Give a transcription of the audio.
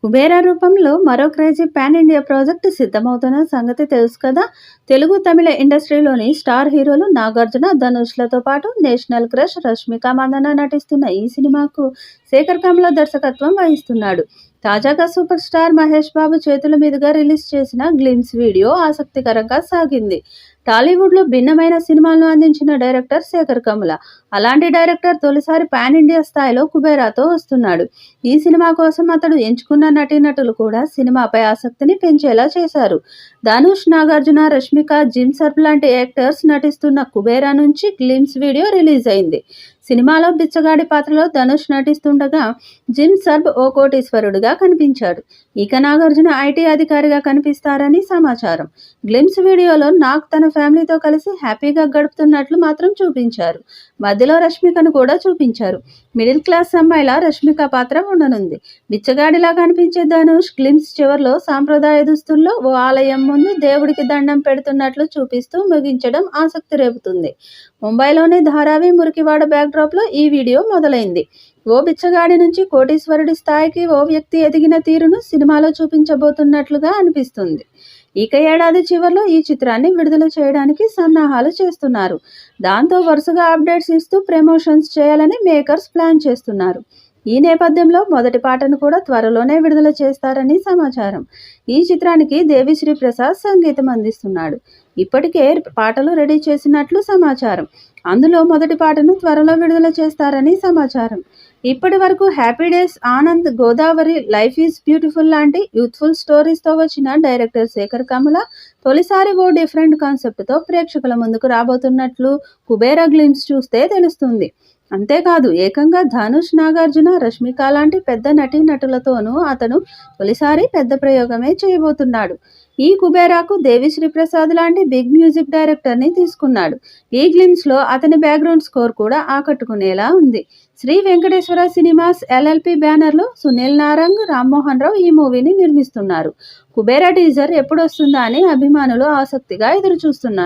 కుబేరా రూపంలో మరో crazy pan India project సిద్ధమవుతున్న సంగతి తెలుసు కదా. తెలుగు తమిళ ఇండస్ట్రీలోని స్టార్ హీరోలు నాగార్జున, ధనుష్లతో పాటు నేషనల్ క్రష్ రష్మిక మందన నటిస్తున్న ఈ సినిమాకు శేఖర్ కమ్ల దర్శకత్వం వహిస్తున్నాడు. తాజాగా సూపర్ స్టార్ మహేష్ బాబు చేతుల మీదుగా రిలీజ్ చేసిన గ్లిమ్స్ వీడియో ఆసక్తికరంగా సాగింది. టాలీవుడ్లో భిన్నమైన సినిమాలను అందించిన డైరెక్టర్ శేఖర్ కమ్ల. అలాంటి డైరెక్టర్ తొలిసారి పాన్ ఇండియా స్థాయిలో కుబేరాతో వస్తున్నాడు. ఈ సినిమా కోసం అతడు ఎంచుకున్న నటీనటులు కూడా సినిమాపై ఆసక్తిని పెంచేలా చేశారు. ధనుష్, నాగార్జున, రష్మిక, జిమ్ సర్బ్ లాంటి యాక్టర్స్ నటిస్తున్న కుబేరా నుంచి గ్లిమ్స్ వీడియో రిలీజ్ అయింది. సినిమాలో బిచ్చగాడి పాత్రలో ధనుష్ నటిస్తుండగా జిమ్ సర్బ్ ఓ కోటీశ్వరుడిగా కనిపించాడు. ఇక నాగార్జున ఐటీ అధికారిగా కనిపిస్తారని సమాచారం. గ్లిమ్స్ వీడియోలో నాగ్ తన ఫ్యామిలీతో కలిసి హ్యాపీగా గడుపుతున్నట్లు మాత్రం చూపించారు. మధ్యలో రష్మికను కూడా చూపించారు. మిడిల్ క్లాస్ అమ్మాయిలా రష్మిక పాత్ర ఉండనుంది. బిచ్చగాడిలా కనిపించే ధనుష్ గ్లిమ్స్ చివర్లో సాంప్రదాయ దుస్తుల్లో ఓ ఆలయం ముందు దేవుడికి దండం పెడుతున్నట్లు చూపిస్తూ ముగించడం ఆసక్తి రేపుతుంది. ముంబైలోని ధారావి మురికివాడ బ్యాక్డ్రాప్లో ఈ వీడియో మొదలైంది. ఓ బిచ్చగాడి నుంచి కోటీశ్వరుడి స్థాయికి ఓ వ్యక్తి ఎదిగిన తీరును సినిమాలో చూపించబోతున్నట్లుగా అనిపిస్తుంది. ఇక ఏడాది చివరిలో ఈ చిత్రాన్ని విడుదల చేయడానికి సన్నాహాలు చేస్తున్నారు. దాంతో వరుసగా అప్డేట్స్ ఇస్తూ ప్రమోషన్స్ చేయాలని మేకర్స్ ప్లాన్ చేస్తున్నారు. ఈ నేపథ్యంలో మొదటి పాటను కూడా త్వరలోనే విడుదల చేస్తారని సమాచారం. ఈ చిత్రానికి దేవిశ్రీ ప్రసాద్ సంగీతం అందిస్తున్నాడు. ఇప్పటికే పాటలు రెడీ చేసినట్లు సమాచారం. అందులో మొదటి పాటను త్వరలో విడుదల చేస్తారని సమాచారం. ఇప్పటి వరకు happy days, Anand, Godavari, life is beautiful లాంటి యూత్ఫుల్ స్టోరీస్తో వచ్చిన డైరెక్టర్ శేఖర్ కమ్ల తొలిసారి ఓ డిఫరెంట్ కాన్సెప్ట్తో ప్రేక్షకుల ముందుకు రాబోతున్నట్లు కుబేరా గ్లిమ్స్ చూస్తే తెలుస్తుంది. అంతేకాదు ఏకంగా ధనుష్, నాగార్జున, రష్మిక లాంటి పెద్ద నటీనటులతోనూ అతను తొలిసారి పెద్ద ప్రయోగమే చేయబోతున్నాడు. ఈ కుబేరాకు దేవిశ్రీ ప్రసాద్ లాంటి బిగ్ మ్యూజిక్ డైరెక్టర్ని తీసుకున్నాడు. ఈ గ్లిమ్స్లో అతని బ్యాక్గ్రౌండ్ స్కోర్ కూడా ఆకట్టుకునేలా ఉంది. శ్రీ వెంకటేశ్వర సినిమాస్ LLP బ్యానర్లో సునీల్ నారంగ్, రామ్మోహన్ రావు ఈ మూవీని నిర్మిస్తున్నారు. కుబేరా టీజర్ ఎప్పుడొస్తుందా అని అభిమానులు ఆసక్తిగా ఎదురుచూస్తున్నారు.